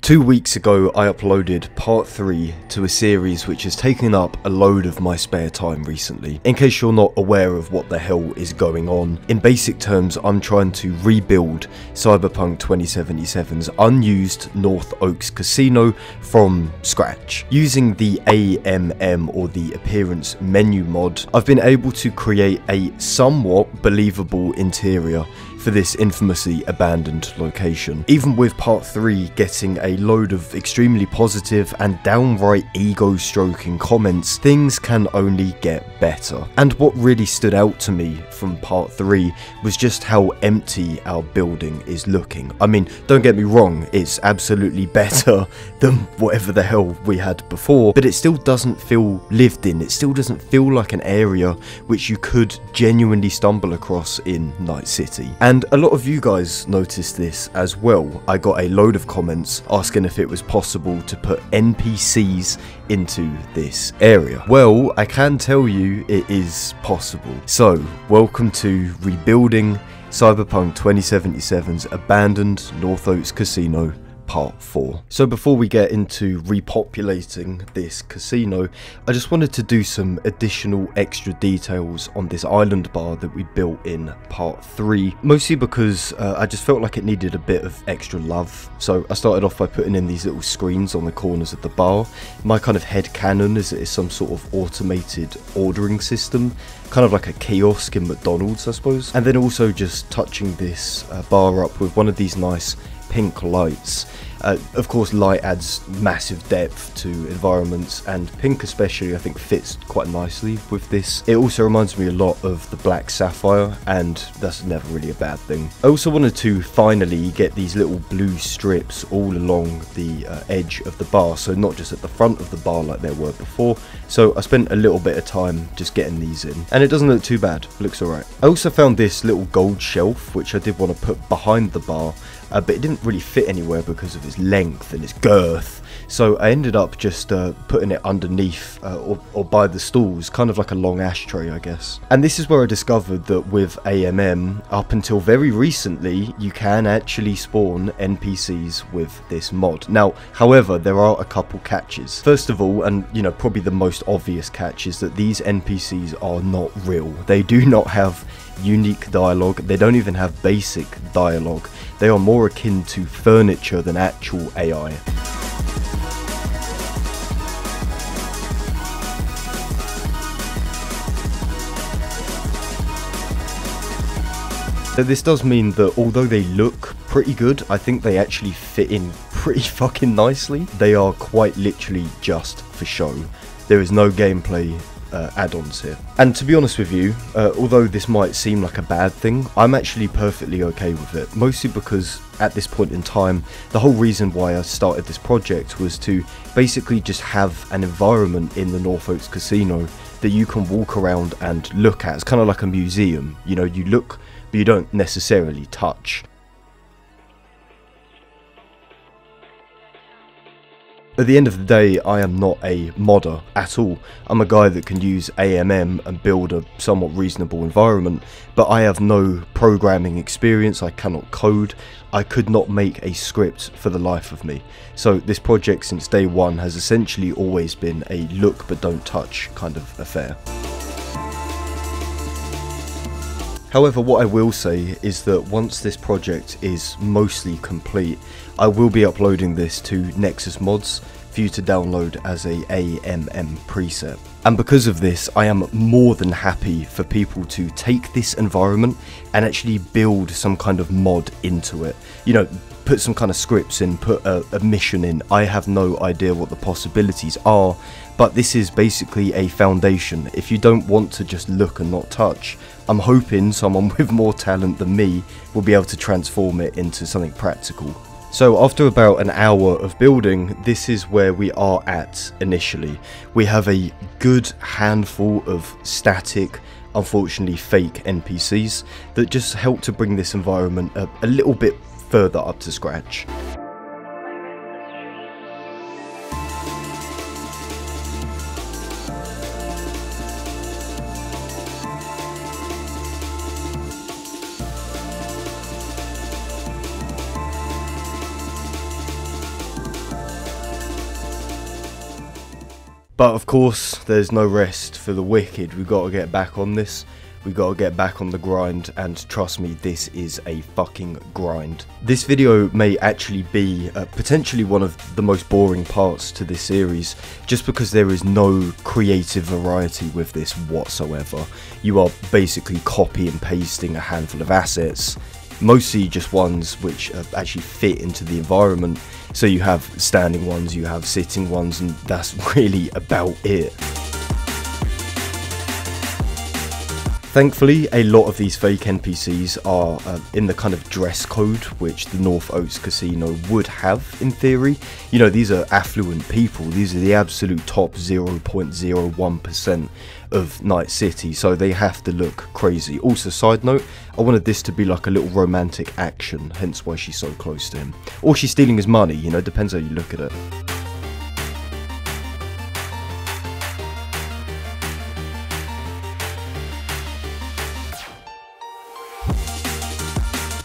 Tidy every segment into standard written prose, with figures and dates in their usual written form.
2 weeks ago I uploaded part 3 to a series which has taken up a load of my spare time recently. In case you're not aware of what the hell is going on, in basic terms I'm trying to rebuild Cyberpunk 2077's unused North Oaks casino from scratch. Using the AMM or the appearance menu mod, I've been able to create a somewhat believable interior for this infamously abandoned location. Even with part 3 getting a load of extremely positive and downright ego-stroking comments, things can only get better. And what really stood out to me from part 3 was just how empty our building is looking. I mean, don't get me wrong, it's absolutely better than whatever the hell we had before, but it still doesn't feel lived in. It still doesn't feel like an area which you could genuinely stumble across in Night City. And a lot of you guys noticed this as well. I got a load of comments asking if it was possible to put NPCs into this area. Well, I can tell you it is possible. So, welcome to rebuilding Cyberpunk 2077's abandoned North Oaks casino part 4. So before we get into repopulating this casino, I just wanted to do some additional extra details on this island bar that we built in part 3, mostly because I just felt like it needed a bit of extra love. So I started off by putting in these little screens on the corners of the bar. My kind of headcanon is that it's some sort of automated ordering system, kind of like a kiosk in McDonald's, I suppose. And then also just touching this bar up with one of these nice pink lights. Of course, light adds massive depth to environments, and pink especially I think fits quite nicely with this. It also reminds me a lot of the black sapphire, and that's never really a bad thing. I also wanted to finally get these little blue strips all along the edge of the bar, so not just at the front of the bar like there were before. So I spent a little bit of time just getting these in, and it doesn't look too bad. It looks alright. I also found this little gold shelf which I did want to put behind the bar, but it didn't really fit anywhere because of its length and its girth, so I ended up just putting it underneath or by the stools, kind of like a long ashtray, I guess. And this is where I discovered that with AMM, up until very recently, you can actually spawn NPCs with this mod. Now, however, there are a couple catches. First of all, and you know, probably the most obvious catch, is that these NPCs are not real. They do not have unique dialogue, they don't even have basic dialogue. They are more akin to furniture than actual AI. So this does mean that although they look pretty good, I think they actually fit in pretty fucking nicely. They are quite literally just for show. There is no gameplay add-ons here. And to be honest with you, although this might seem like a bad thing, I'm actually perfectly okay with it, mostly because at this point in time, the whole reason why I started this project was to basically just have an environment in the North Oaks casino that you can walk around and look at. It's kind of like a museum, you know, you look but you don't necessarily touch. At the end of the day, I am not a modder at all. I'm a guy that can use AMM and build a somewhat reasonable environment, but I have no programming experience, I cannot code, I could not make a script for the life of me. So this project since day one has essentially always been a look but don't touch kind of affair. However, what I will say is that once this project is mostly complete, I will be uploading this to Nexus Mods for you to download as a AMM preset. And because of this, I am more than happy for people to take this environment and actually build some kind of mod into it. You know, put some kind of scripts in, put a mission in. I have no idea what the possibilities are, but this is basically a foundation. If you don't want to just look and not touch, I'm hoping someone with more talent than me will be able to transform it into something practical. So after about an hour of building, this is where we are at initially. We have a good handful of static, unfortunately fake NPCs that just help to bring this environment a little bit further up to scratch. But of course, there's no rest for the wicked. We've got to get back on this. We gotta get back on the grind, and trust me, this is a fucking grind. This video may actually be potentially one of the most boring parts to this series, just because there is no creative variety with this whatsoever. You are basically copy and pasting a handful of assets, mostly just ones which actually fit into the environment. So you have standing ones, you have sitting ones, and that's really about it. Thankfully, a lot of these fake NPCs are in the kind of dress code which the North Oaks Casino would have in theory. You know, these are affluent people, these are the absolute top 0.01% of Night City, so they have to look crazy. Also, side note, I wanted this to be like a little romantic action, hence why she's so close to him. Or she's stealing his money, you know, depends how you look at it.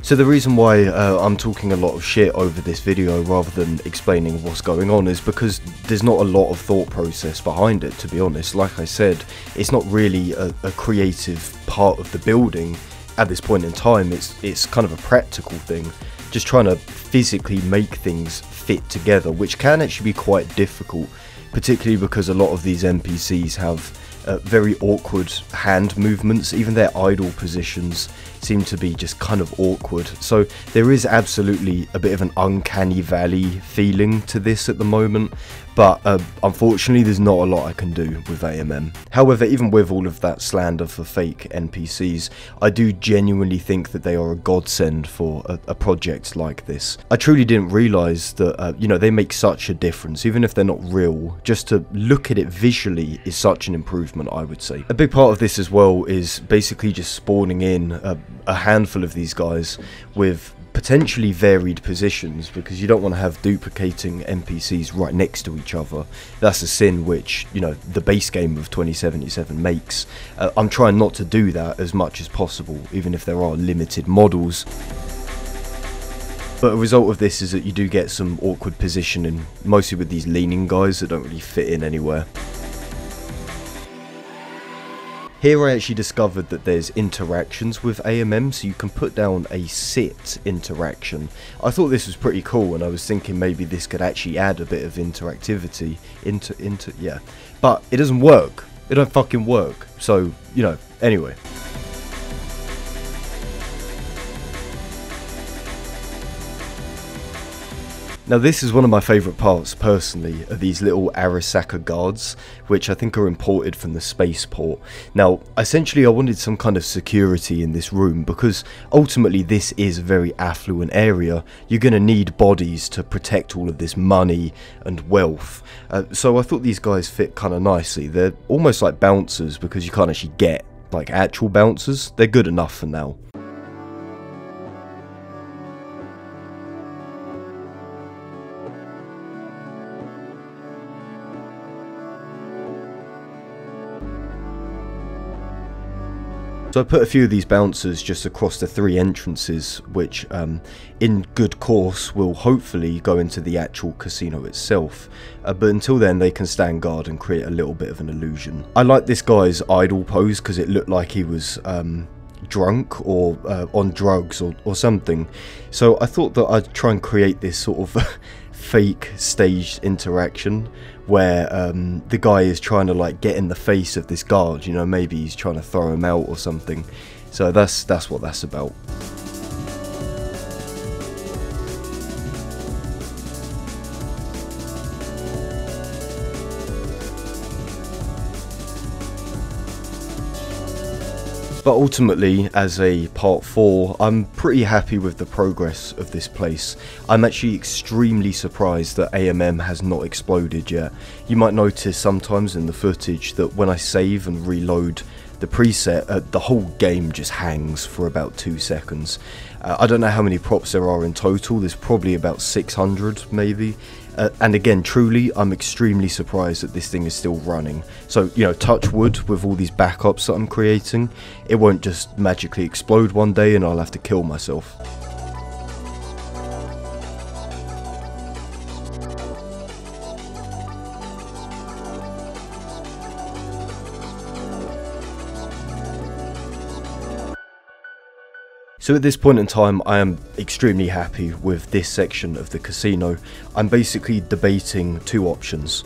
So the reason why I'm talking a lot of shit over this video rather than explaining what's going on is because there's not a lot of thought process behind it, to be honest. Like I said, it's not really a creative part of the building at this point in time. It's kind of a practical thing, just trying to physically make things fit together, which can actually be quite difficult, particularly because a lot of these NPCs have very awkward hand movements. Even their idle positions seem to be just kind of awkward, so there is absolutely a bit of an uncanny valley feeling to this at the moment, but unfortunately there's not a lot I can do with AMM. However, even with all of that slander for fake NPCs, I do genuinely think that they are a godsend for a project like this. I truly didn't realise that you know, they make such a difference. Even if they're not real, just to look at it visually is such an improvement, I would say. A big part of this as well is basically just spawning in a handful of these guys with potentially varied positions, because you don't want to have duplicating NPCs right next to each other. That's a sin which, you know, the base game of 2077 makes. I'm trying not to do that as much as possible, even if there are limited models. But a result of this is that you do get some awkward positioning, mostly with these leaning guys that don't really fit in anywhere. Here I actually discovered that there's interactions with AMM, so you can put down a sit interaction. I thought this was pretty cool, and I was thinking maybe this could actually add a bit of interactivity yeah. But it doesn't work. It don't fucking work. So, you know, anyway. Now this is one of my favourite parts, personally, of these little Arasaka guards, which I think are imported from the spaceport. Now, essentially I wanted some kind of security in this room, because ultimately this is a very affluent area. You're going to need bodies to protect all of this money and wealth. So I thought these guys fit kind of nicely. They're almost like bouncers, because you can't actually get like actual bouncers. They're good enough for now. So I put a few of these bouncers just across the 3 entrances, which in good course will hopefully go into the actual casino itself. But until then they can stand guard and create a little bit of an illusion. I like this guy's idle pose because it looked like he was drunk or on drugs or something. So I thought that I'd try and create this sort of fake staged interaction where the guy is trying to like get in the face of this guard, you know, maybe he's trying to throw him out or something. So that's what that's about. But ultimately, as a part 4, I'm pretty happy with the progress of this place. I'm actually extremely surprised that AMM has not exploded yet. You might notice sometimes in the footage that when I save and reload the preset, the whole game just hangs for about 2 seconds. I don't know how many props there are in total, there's probably about 600 maybe. And again, truly, I'm extremely surprised that this thing is still running. So, you know, touch wood with all these backups that I'm creating, it won't just magically explode one day and I'll have to kill myself. So at this point in time, I am extremely happy with this section of the casino. I'm basically debating two options.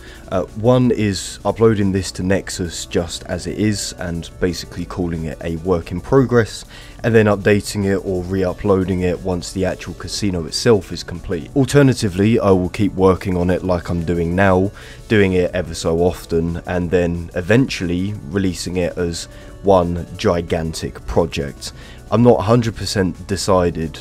One is uploading this to Nexus just as it is and basically calling it a work in progress, and then updating it or re-uploading it once the actual casino itself is complete. Alternatively, I will keep working on it like I'm doing now, doing it ever so often, and then eventually releasing it as one gigantic project. I'm not 100% decided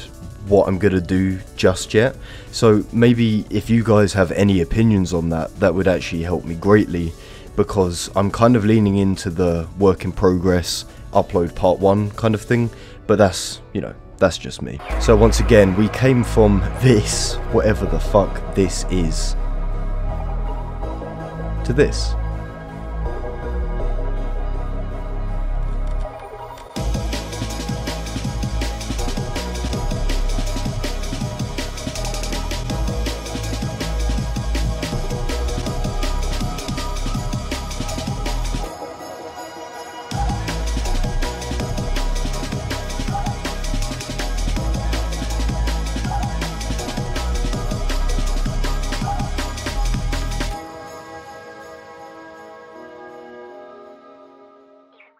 what I'm gonna do just yet, so maybe if you guys have any opinions on that, that would actually help me greatly, because I'm kind of leaning into the work in progress, upload part 1 kind of thing, but that's, you know, that's just me. So once again, we came from this, whatever the fuck this is, to this.